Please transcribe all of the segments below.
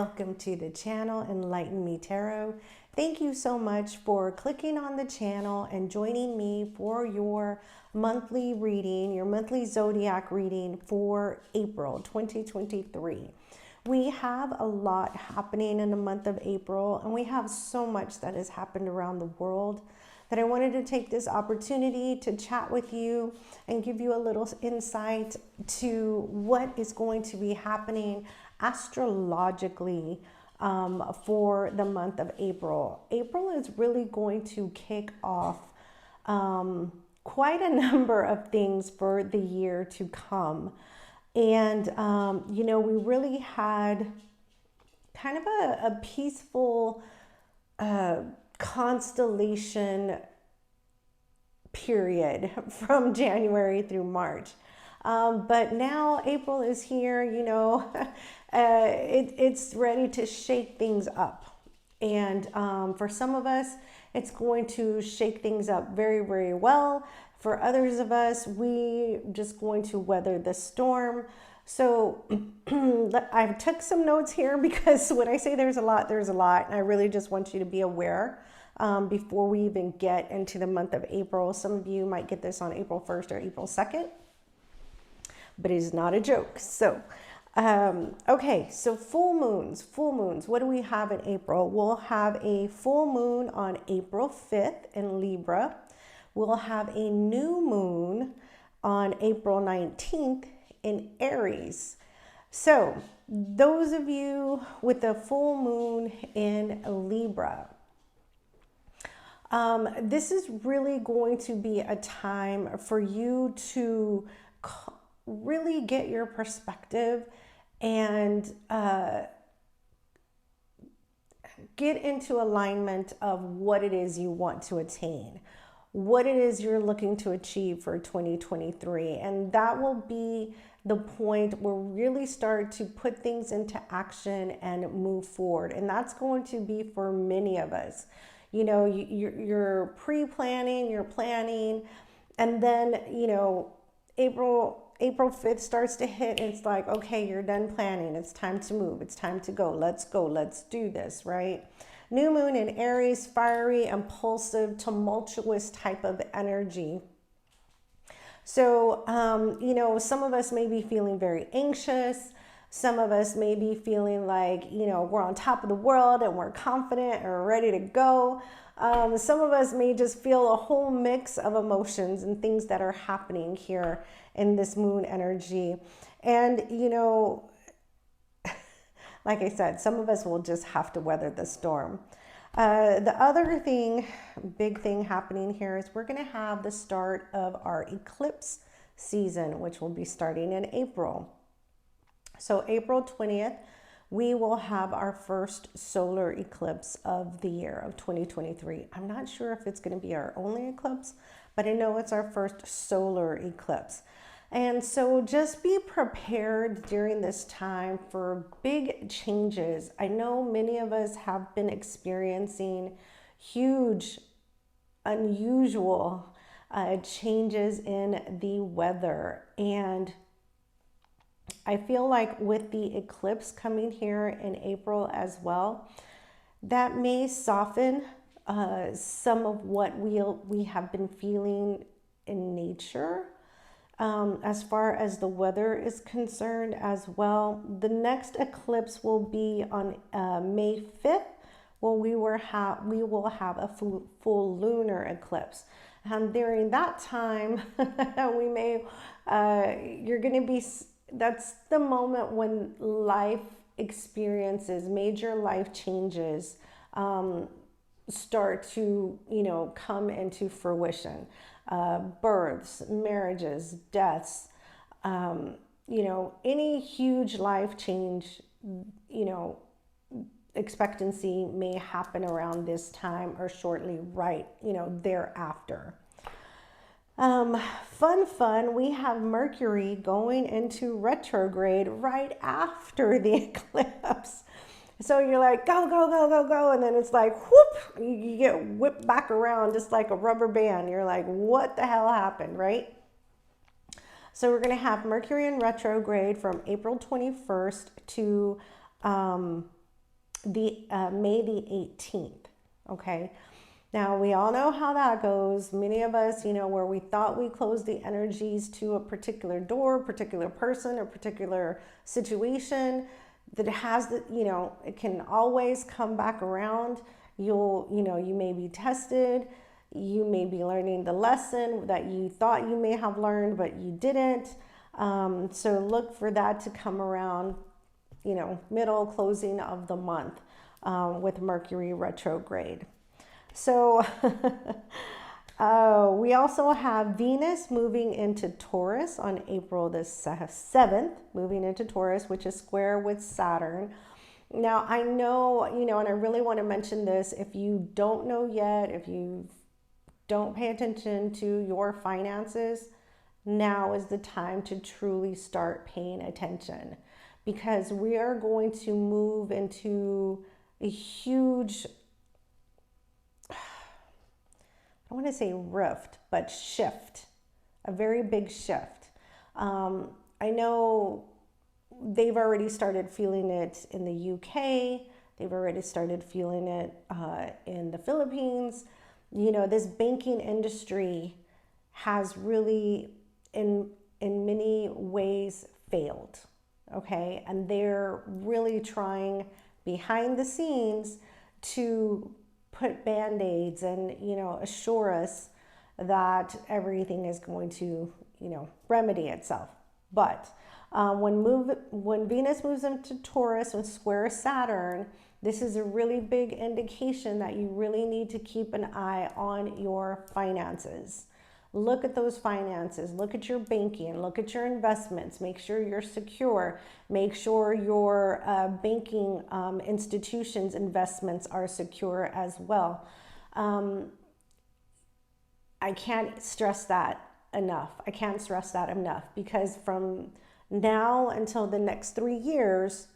Welcome to the channel, Enlighten Me Tarot. Thank you so much for clicking on the channel and joining me for your monthly reading, your monthly zodiac reading for April 2023. We have a lot happening in the month of April, and we have so much that has happened around the world that I wanted to take this opportunity to chat with you and give you a little insight to what is going to be happening astrologically for the month of April. April is really going to kick off quite a number of things for the year to come. And, we really had kind of a peaceful constellation period from January through March. But now April is here, it's ready to shake things up. And for some of us, it's going to shake things up very, very well. For others of us, we just going to weather the storm. So I took some notes here because when I say there's a lot, and I really just want you to be aware before we even get into the month of April. Some of you might get this on April 1st or April 2nd, but it is not a joke. So, okay, so full moons, what do we have in April? We'll have a full moon on April 5th in Libra. We'll have a new moon on April 19th in Aries. So those of you with the full moon in Libra, this is really going to be a time for you to really get your perspective and get into alignment of what it is you want to attain, what it is you're looking to achieve for 2023. And that will be the point where we really start to put things into action and move forward. And that's going to be for many of us. You're pre-planning, you're planning, and then, April 5th starts to hit, and it's like, okay, you're done planning. It's time to move. It's time to go. Let's do this, right? New moon in Aries, fiery, impulsive, tumultuous type of energy. So, some of us may be feeling very anxious. Some of us may be feeling like, we're on top of the world and we're confident and we're ready to go. Some of us may just feel a whole mix of emotions and things that are happening here in this moon energy. And, like I said, some of us will just have to weather the storm. The other big thing happening here is we're going to have the start of our eclipse season, which will be starting in April. So April 20th, we will have our first solar eclipse of the year of 2023. I'm not sure if it's going to be our only eclipse, but I know it's our first solar eclipse. And so just be prepared during this time for big changes. I know many of us have been experiencing huge, unusual changes in the weather. And I feel like with the eclipse coming here in April as well, that may soften some of what we have been feeling in nature. As far as the weather is concerned as well. The next eclipse will be on May 5th, when we will have a full lunar eclipse. During that time, we may, that's the moment when life experiences, major life changes start to, come into fruition. Births, marriages, deaths, any huge life change, expectancy may happen around this time or shortly thereafter. Fun, we have Mercury going into retrograde right after the eclipse. So you're like, go. And then it's like, whoop, you get whipped back around just like a rubber band. You're like, what the hell happened, right? So we're going to have Mercury in retrograde from April 21st to the May the 18th. Okay. Now, we all know how that goes. Many of us, where we thought we closed the energies to a particular door, particular person, or particular situation that has the, it can always come back around. You may be tested. You may be learning the lesson that you thought you may have learned, but you didn't. So look for that to come around, middle closing of the month with Mercury retrograde. So we also have Venus moving into Taurus on April the 7th, moving into Taurus, which is square with Saturn. Now, I know, and I really want to mention this, if you don't know yet, if you don't pay attention to your finances, now is the time to truly start paying attention, because we are going to move into a huge, I want to say rift, but shift, a very big shift. I know they've already started feeling it in the UK. They've already started feeling it in the Philippines. This banking industry has really, in many ways, failed. Okay, and they're really trying behind the scenes to put band-aids and, assure us that everything is going to, remedy itself. But when Venus moves into Taurus and square Saturn, this is a really big indication that you really need to keep an eye on your finances. Look at those finances, look at your banking, look at your investments, make sure you're secure, make sure your banking institutions' investments are secure as well. I can't stress that enough. Because from now until the next 3 years,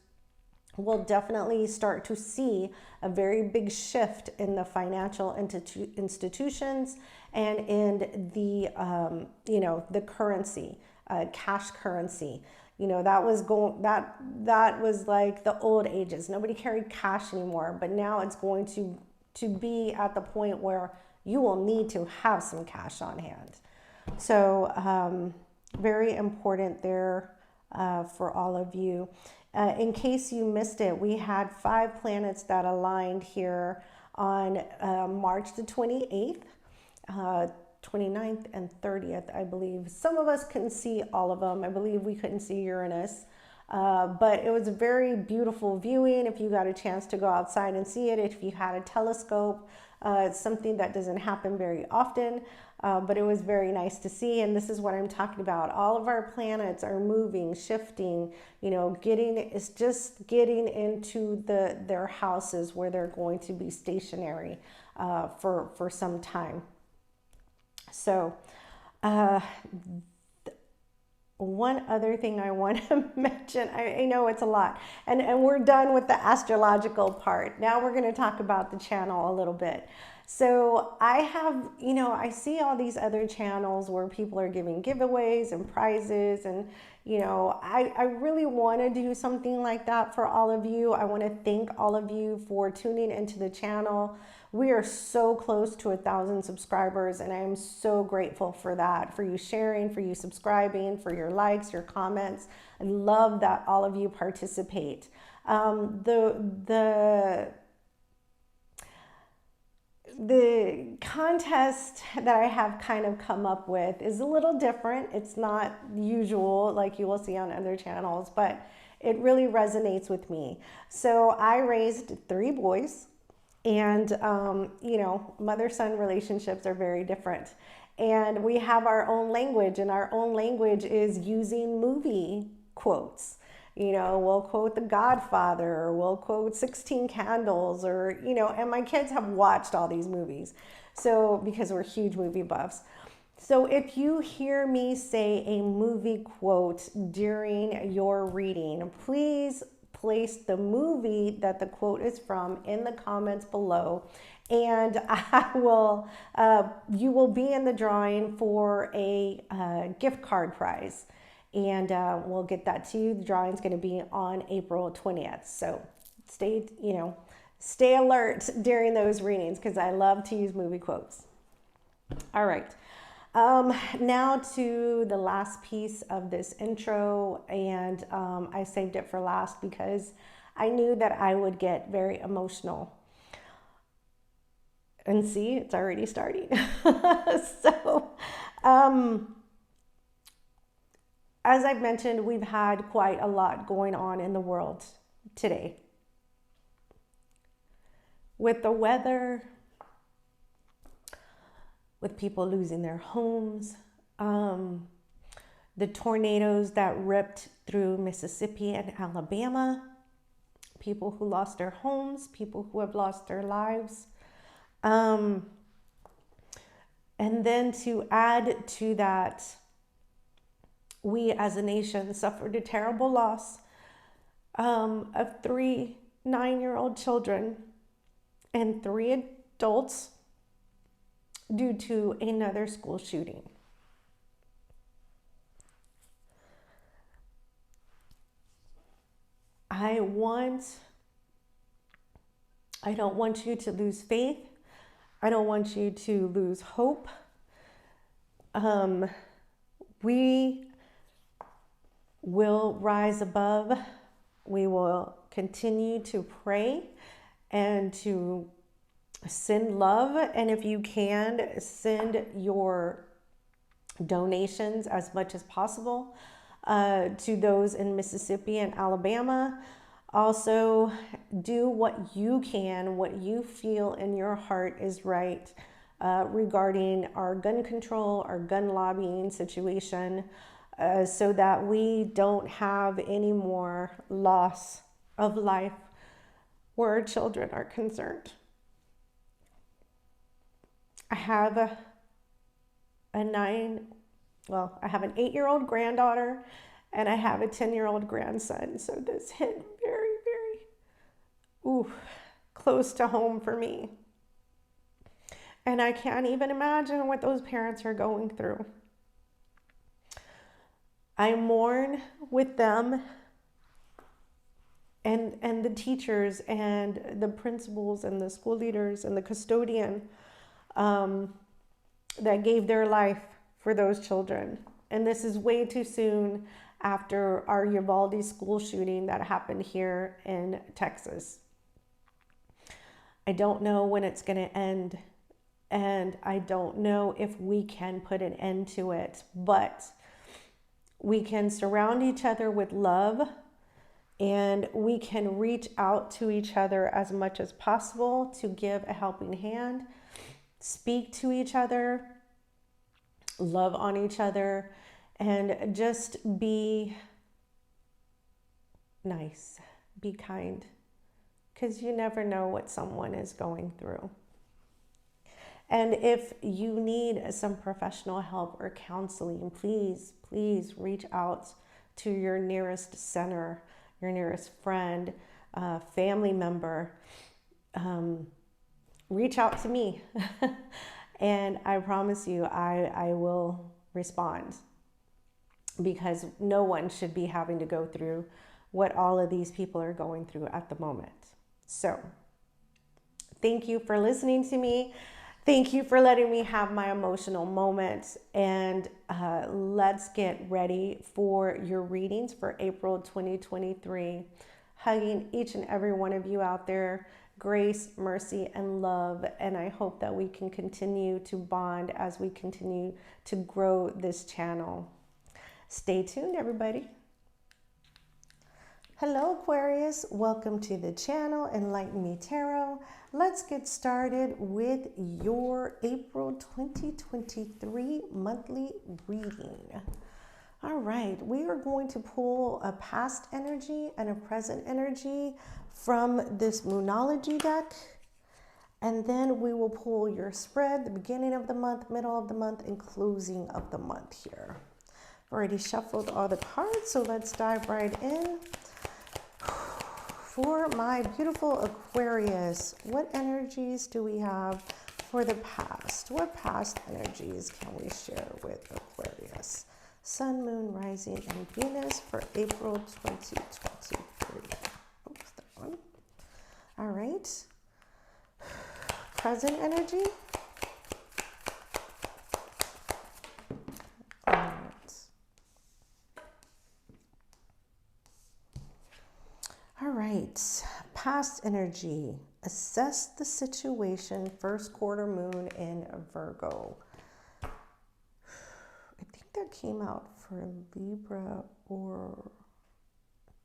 we'll definitely start to see a very big shift in the financial institutions and in the, the currency, cash currency. That was like the old ages. Nobody carried cash anymore, but now it's going to be at the point where you will need to have some cash on hand. So very important there for all of you. In case you missed it, we had 5 planets that aligned here on March the 28th, 29th, and 30th, I believe. Some of us couldn't see all of them. I believe we couldn't see Uranus. But it was a very beautiful viewing. If you got a chance to go outside and see it, if you had a telescope, it's something that doesn't happen very often. But it was very nice to see, and this is what I'm talking about. All of our planets are moving, shifting, getting into their houses where they're going to be stationary for some time. So one other thing I want to mention, I know it's a lot, and we're done with the astrological part. Now we're going to talk about the channel a little bit. So I have, I see all these other channels where people are giving giveaways and prizes, and, I really want to do something like that for all of you. I want to thank all of you for tuning into the channel. We are so close to 1,000 subscribers, and I am so grateful for that, for you sharing, for you subscribing, for your likes, your comments. I love that all of you participate. The contest that I have kind of come up with is a little different. It's not usual like you will see on other channels, but it really resonates with me. So I raised 3 boys, and mother-son relationships are very different. And we have our own language, and our own language is using movie quotes. We'll quote The Godfather, or we'll quote 16 Candles, or, and my kids have watched all these movies. So, because we're huge movie buffs. So if you hear me say a movie quote during your reading, please place the movie that the quote is from in the comments below, and you will be in the drawing for a gift card prize. And we'll get that to you. The drawing is going to be on April 20th. So stay alert during those readings because I love to use movie quotes. All right. Now to the last piece of this intro, and I saved it for last because I knew that I would get very emotional. And see, it's already starting. So, as I've mentioned, we've had quite a lot going on in the world today. With the weather, with people losing their homes, the tornadoes that ripped through Mississippi and Alabama, people who lost their homes, people who have lost their lives. And then to add to that, we as a nation suffered a terrible loss of 3 9-year-old children and 3 adults due to another school shooting. I don't want you to lose faith. I don't want you to lose hope. We will rise above. We will continue to pray and to send love. And if you can, send your donations as much as possible to those in Mississippi and Alabama. Also, do what you can, what you feel in your heart is right regarding our gun control, our gun lobbying situation, so that we don't have any more loss of life where our children are concerned. I have an 8-year-old granddaughter and I have a 10-year-old grandson. So this hit very, very close to home for me. And I can't even imagine what those parents are going through. I mourn with them and the teachers and the principals and the school leaders and the custodian that gave their life for those children. And this is way too soon after our Uvalde school shooting that happened here in Texas. I don't know when it's going to end, and I don't know if we can put an end to it, but we can surround each other with love, and we can reach out to each other as much as possible to give a helping hand, speak to each other, love on each other, and just be nice, be kind, because you never know what someone is going through. And if you need some professional help or counseling, please reach out to your nearest center, your nearest friend, family member. Reach out to me and I promise you I will respond, because no one should be having to go through what all of these people are going through at the moment. So thank you for listening to me. Thank you for letting me have my emotional moments, and let's get ready for your readings for April 2023. Hugging each and every one of you out there, grace, mercy, and love, and I hope that we can continue to bond as we continue to grow this channel. Stay tuned, everybody. Hello, Aquarius. Welcome to the channel, Enlighten Me Tarot. Let's get started with your April 2023 monthly reading. All right, we are going to pull a past energy and a present energy from this Moonology deck, and then we will pull your spread, the beginning of the month, middle of the month, and closing of the month here. I've already shuffled all the cards, so let's dive right in. For my beautiful Aquarius, what energies do we have for the past? What past energies can we share with Aquarius? Sun, Moon, Rising, and Venus for April 2023. Oops, that one. All right. Present energy. All right. All right. Past energy. Assess the situation. First quarter moon in Virgo. I think that came out for Libra or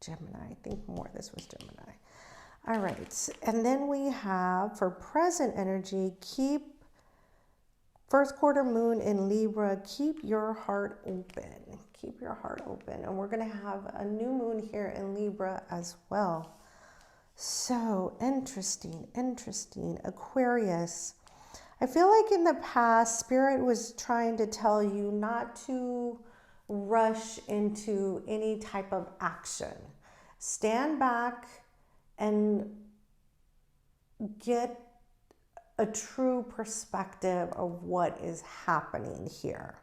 Gemini. I think more this was Gemini. All right. And then we have for present energy, keep first quarter moon in Libra, keep your heart open. Keep your heart open. And we're going to have a new moon here in Libra as well. So interesting, interesting. Aquarius. I feel like in the past, Spirit was trying to tell you not to rush into any type of action. Stand back and get a true perspective of what is happening here.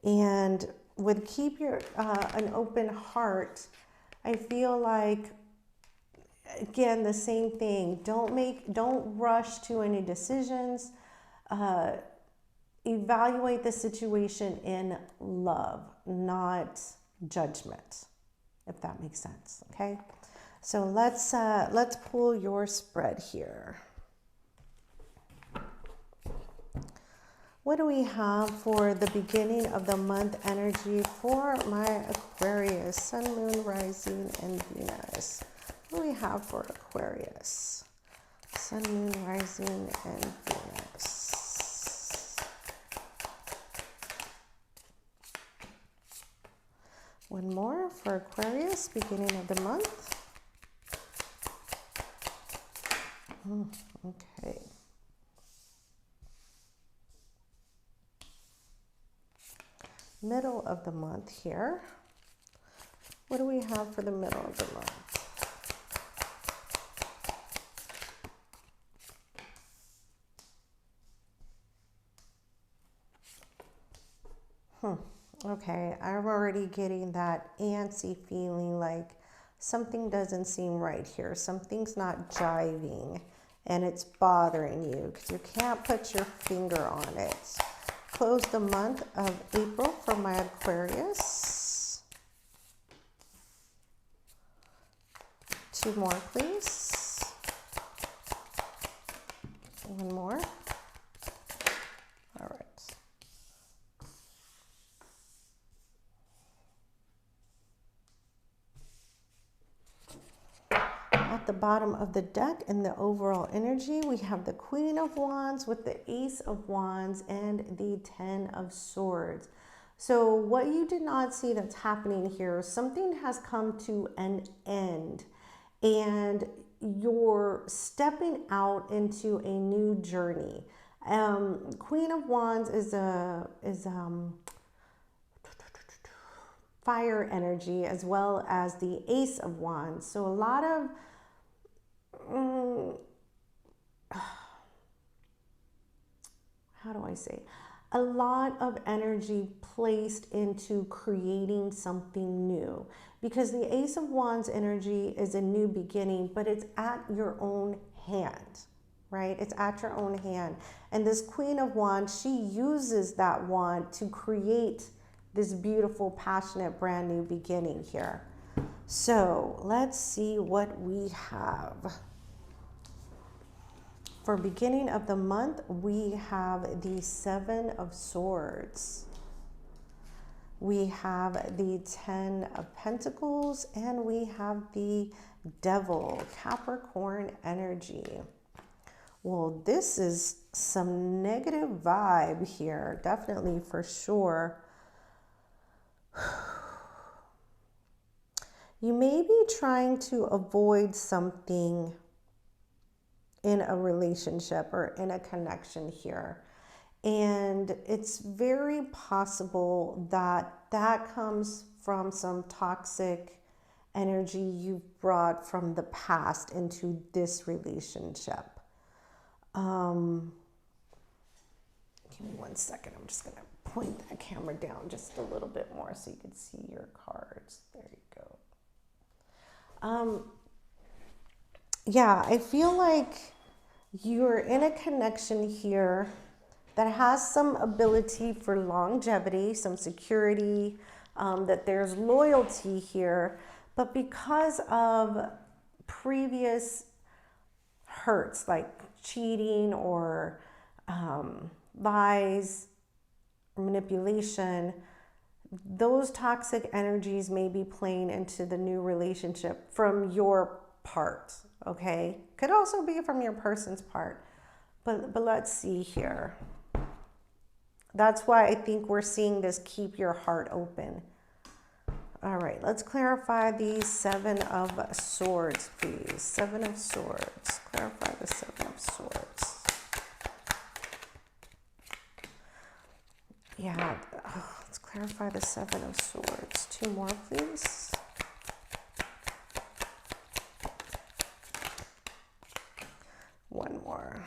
And with keep your an open heart, I feel like, again, the same thing. Don't rush to any decisions. Evaluate the situation in love, not judgment, if that makes sense. Okay, so let's pull your spread here. What do we have for the beginning of the month energy for my Aquarius, Sun, Moon, Rising, and Venus? What do we have for Aquarius? Sun, Moon, Rising, and Venus. One more for Aquarius, beginning of the month. Okay. Middle of the month here. What do we have for the middle of the month? Okay, I'm already getting that antsy feeling, like something doesn't seem right here. Something's not jiving and it's bothering you because you can't put your finger on it. Close the month of April for my Aquarius. Two more, please. One more. All right. At the bottom of the deck in the overall energy, we have the Queen of Wands with the Ace of Wands and the Ten of Swords. So what you did not see that's happening here, something has come to an end and you're stepping out into a new journey. Queen of Wands is fire energy, as well as the Ace of Wands. So a lot of how do I say? A lot of energy placed into creating something new, because the Ace of Wands energy is a new beginning, but it's at your own hand, right? It's at your own hand. And this Queen of Wands, she uses that wand to create this beautiful, passionate, brand new beginning here. So let's see what we have. For beginning of the month, we have the Seven of Swords. We have the Ten of Pentacles, and we have the Devil, Capricorn energy. Well, this is some negative vibe here, definitely, for sure. You may be trying to avoid something in a relationship or in a connection here. And it's very possible that that comes from some toxic energy you've brought from the past into this relationship. Give me 1 second. I'm just going to point that camera down just a little bit more so you can see your cards. There you go. yeah, I feel like you're in a connection here that has some ability for longevity, some security, that there's loyalty here. But because of previous hurts like cheating or lies, manipulation, those toxic energies may be playing into the new relationship from your part, okay? Could also be from your person's part. But let's see here. That's why I think we're seeing this keep your heart open. All right, let's clarify the Seven of Swords, please. Seven of Swords. Clarify the Seven of Swords. Yeah, let's clarify the Seven of Swords. Two more, please. One more.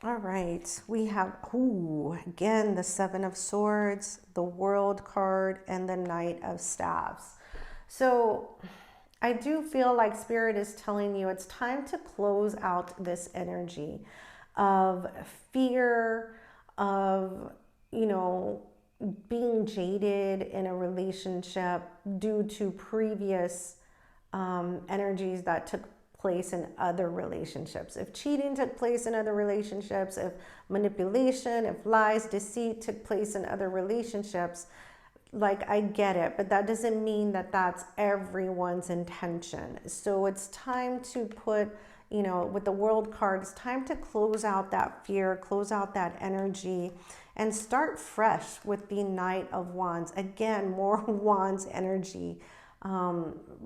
All right, we have, again, the Seven of Swords, the World card, and the Knight of Staves. So I do feel like Spirit is telling you it's time to close out this energy of fear, of, being jaded in a relationship due to previous energies that took place in other relationships. If cheating took place in other relationships, if manipulation, if lies, deceit took place in other relationships, like, I get it, but that doesn't mean that that's everyone's intention. So it's time to put, with the World card, it's time to close out that fear, close out that energy, and start fresh with the Knight of Wands. Again, more Wands energy.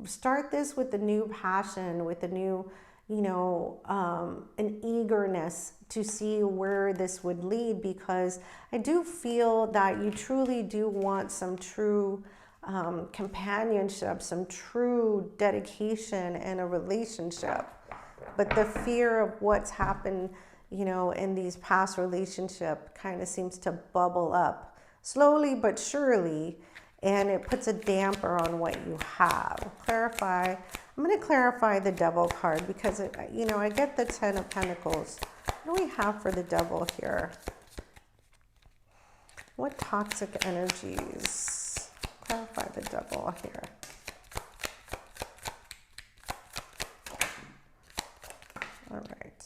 Start this with a new passion, with a new, an eagerness to see where this would lead, because I do feel that you truly do want some true companionship, some true dedication in a relationship. But the fear of what's happened, in these past relationships kind of seems to bubble up slowly but surely. And it puts a damper on what you have. Clarify. I'm going to clarify the Devil card because, I get the Ten of Pentacles. What do we have for the Devil here? What toxic energies? Clarify the Devil here. All right.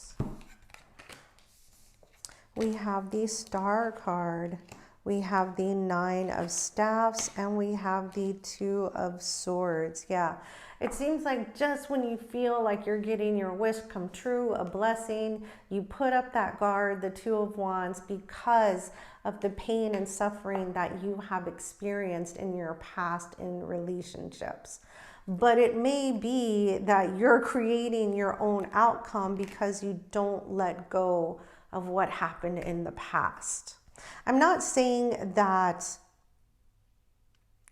We have the Star card. We have the Nine of Staffs, and we have the Two of Swords. Yeah, it seems like just when you feel like you're getting your wish come true, a blessing, you put up that guard, the Two of Wands, because of the pain and suffering that you have experienced in your past in relationships. But it may be that you're creating your own outcome because you don't let go of what happened in the past. I'm not saying that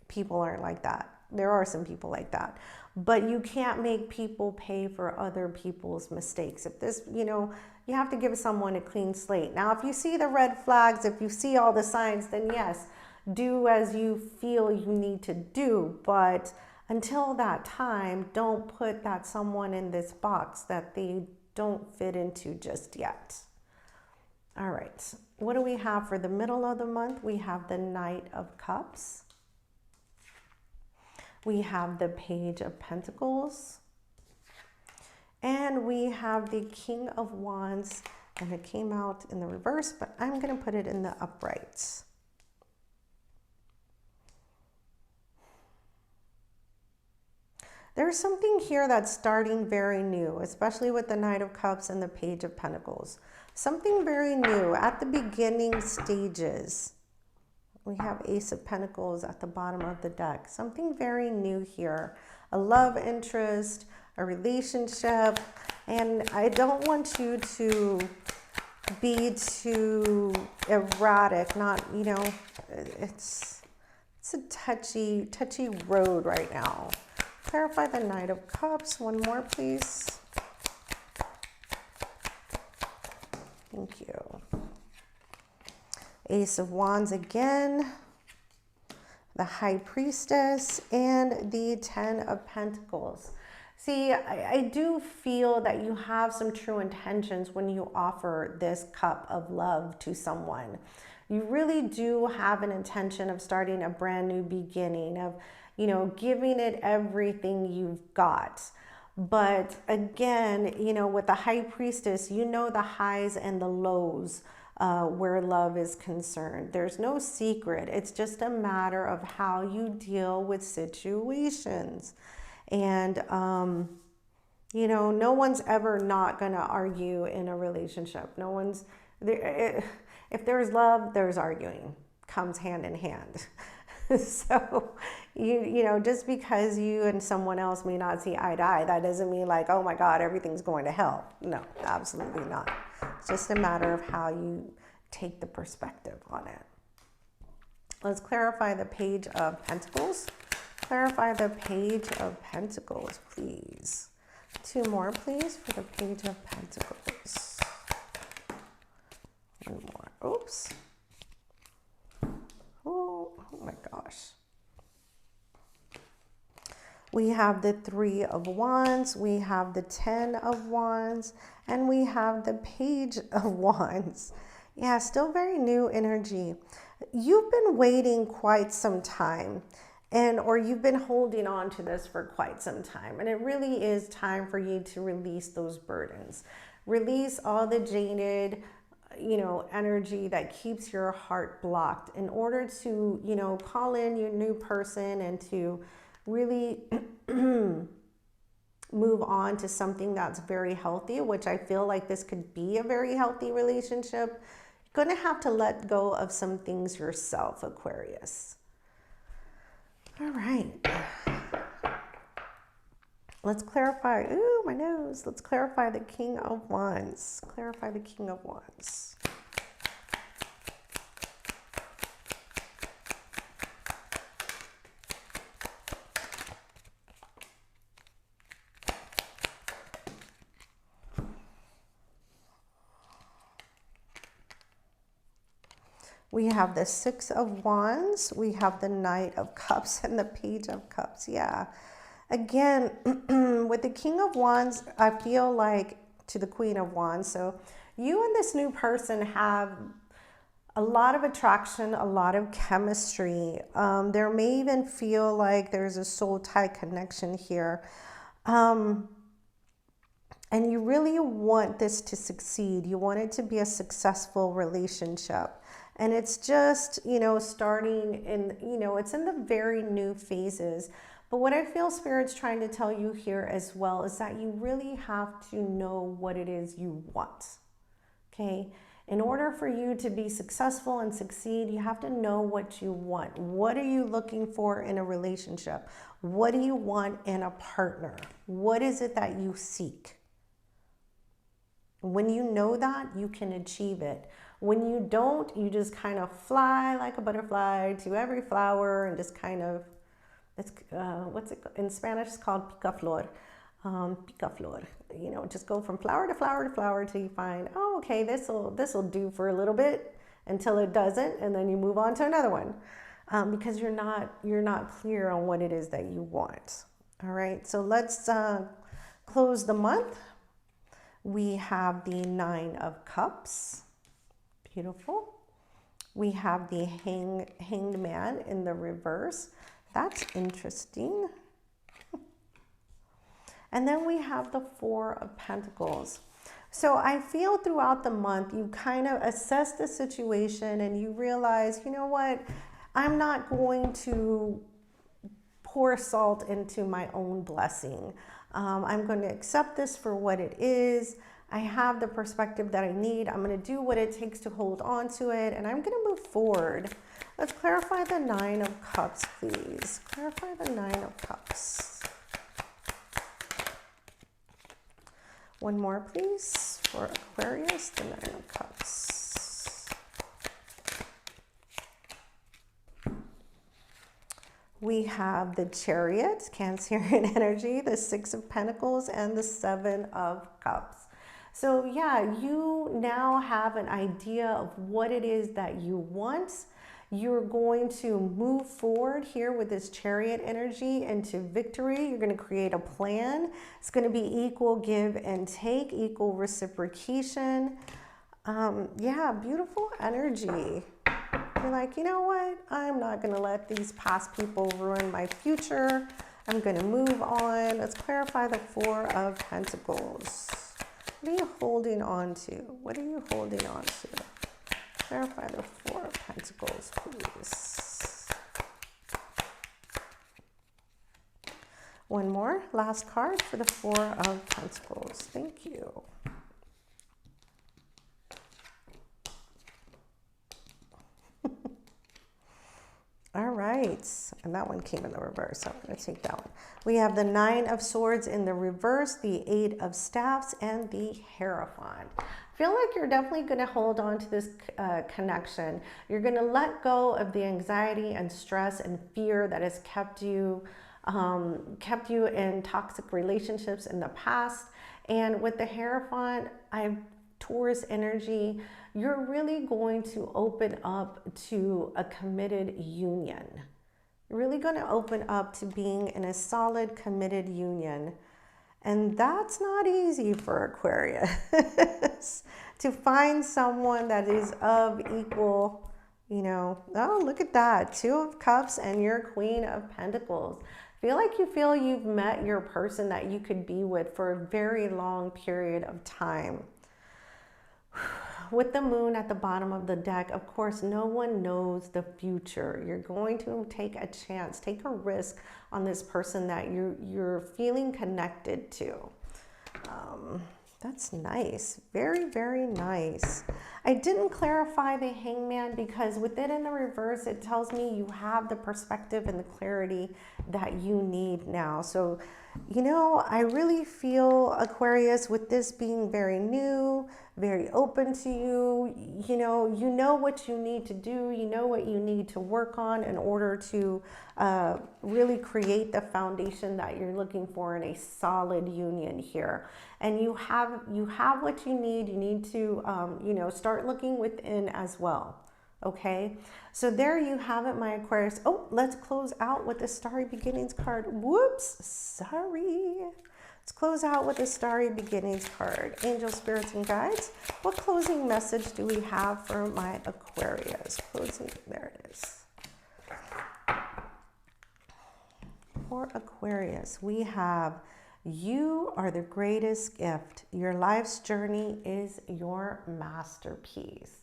people aren't like that. There are some people like that. But you can't make people pay for other people's mistakes. If this, you have to give someone a clean slate. Now, if you see the red flags, if you see all the signs, then yes, do as you feel you need to do. But until that time, don't put that someone in this box that they don't fit into just yet. All right, what do we have for the middle of the month? We have the Knight of Cups. We have the Page of Pentacles. And we have the King of Wands. And it came out in the reverse, but I'm going to put it in the upright. There's something here that's starting very new, especially with the Knight of Cups and the Page of Pentacles. Something very new at the beginning stages. We have Ace of Pentacles at the bottom of the deck. Something very new here. A love interest, a relationship. And I don't want you to be too erratic. Not, it's a touchy road right now. Clarify the Knight of Cups. One more, please. Thank you. Ace of Wands again, the High Priestess, and the Ten of Pentacles. See, I do feel that you have some true intentions when you offer this cup of love to someone. You really do have an intention of starting a brand new beginning, of, you know, giving it everything you've got. But again, you know, with the High Priestess, you know the highs and the lows where love is concerned. There's no secret. It's just a matter of how you deal with situations. And, you know, no one's ever not going to argue in a relationship. No one's there. If there's love, there's arguing. Comes hand in hand. So, you know, just because you and someone else may not see eye to eye, that doesn't mean like, oh my God, everything's going to hell. No, absolutely not. It's just a matter of how you take the perspective on it. Let's clarify the Page of Pentacles. Clarify the Page of Pentacles, please. 2 more, please, for the Page of Pentacles. 1 more. Oops. Oh my gosh. We have the 3 of Wands, we have the 10 of Wands, and we have the Page of Wands. Yeah, still very new energy. You've been waiting quite some time, or you've been holding on to this for quite some time. And it really is time for you to release those burdens. Release all the jaded, you know, energy that keeps your heart blocked in order to, you know, call in your new person and to really move on to something that's very healthy, which I feel like this could be a very healthy relationship. You're going to have to let go of some things yourself, Aquarius. All right. Let's clarify. Ooh, my nose. Let's clarify the King of Wands. Clarify the King of Wands. We have the 6 of Wands, we have the Knight of Cups, and the Page of Cups. Yeah. Again, with the King of Wands, I feel like, to the Queen of Wands. So you and this new person have a lot of attraction, a lot of chemistry. There may even feel like there's a soul tie connection here. And you really want this to succeed. You want it to be a successful relationship. And it's just, you know, starting in, you know, it's in the very new phases. But what I feel Spirit's trying to tell you here as well is that you really have to know what it is you want. Okay? In order for you to be successful and succeed, you have to know what you want. What are you looking for in a relationship? What do you want in a partner? What is it that you seek? When you know that, you can achieve it. When you don't, you just kind of fly like a butterfly to every flower and just kind of, it's what's it in Spanish? It's called picaflor. Picaflor. You know, just go from flower to flower to flower till you find, oh, okay, this'll do for a little bit until it doesn't, and then you move on to another one because you're not clear on what it is that you want. All right, so let's close the month. We have the 9 of Cups. Beautiful. We have the hanged man in the reverse. That's interesting. And then we have the 4 of Pentacles. So I feel throughout the month, you kind of assess the situation and you realize, you know what? I'm not going to pour salt into my own blessing. I'm going to accept this for what it is. I have the perspective that I need. I'm going to do what it takes to hold on to it, and I'm going to move forward. Let's clarify the 9 of Cups, please. Clarify the 9 of Cups. 1 more, please, for Aquarius, the 9 of Cups. We have the Chariot, Cancerian energy, the 6 of Pentacles, and the 7 of Cups. So yeah, you now have an idea of what it is that you want. You're going to move forward here with this Chariot energy into victory. You're going to create a plan. It's going to be equal give and take, equal reciprocation. Yeah, beautiful energy. You're like, you know what? I'm not going to let these past people ruin my future. I'm going to move on. Let's clarify the Four of Pentacles. What are you holding on to? What are you holding on to? Clarify the Four of Pentacles, please. One more, last card for the Four of Pentacles. Thank you. All right, and that one came in the reverse, so I'm going to take that one. We have the Nine of Swords in the reverse, the Eight of Staffs, and the Hierophant. I feel like you're definitely going to hold on to this connection. You're going to let go of the anxiety and stress and fear that has kept you in toxic relationships in the past. And with the Hierophant, Taurus energy, you're really going to open up to a committed union. You're really going to open up to being in a solid, committed union. And that's not easy for Aquarius. To find someone that is of equal, you know, oh, look at that. Two of Cups and your Queen of Pentacles. Feel like you feel you've met your person that you could be with for a very long period of time. With the Moon at the bottom of the deck, of course, no one knows the future. You're going to take a chance, take a risk on this person that you're feeling connected to. That's nice. Very, very nice. I didn't clarify the Hangman because with it in the reverse, it tells me you have the perspective and the clarity that you need now. So, you know, I really feel, Aquarius, with this being very new, very open to you, you know what you need to do, you know what you need to work on in order to really create the foundation that you're looking for in a solid union here. And you have what you need. You need to, start looking within as well. Okay, so there you have it, my Aquarius. Oh, let's close out with the Starry Beginnings card. Whoops, sorry. Let's close out with the Starry Beginnings card. Angel, spirits, and guides. What closing message do we have for my Aquarius? Closing, there it is. For Aquarius, we have, you are the greatest gift. Your life's journey is your masterpiece.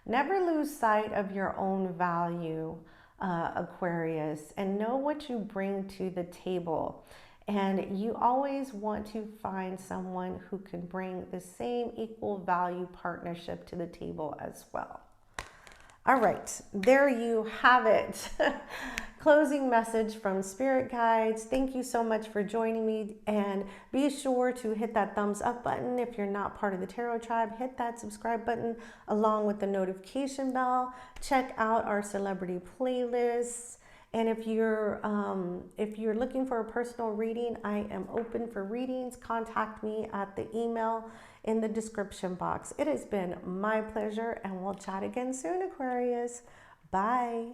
Never lose sight of your own value, Aquarius, and know what you bring to the table. And you always want to find someone who can bring the same equal value partnership to the table as well. All right, there you have it. Closing message from Spirit Guides. Thank you so much for joining me, and be sure to hit that thumbs up button. If you're not part of the Tarot Tribe, hit that subscribe button along with the notification bell. Check out our celebrity playlists. And if you're looking for a personal reading, I am open for readings. Contact me at the email in the description box. It has been my pleasure, and we'll chat again soon, Aquarius. Bye.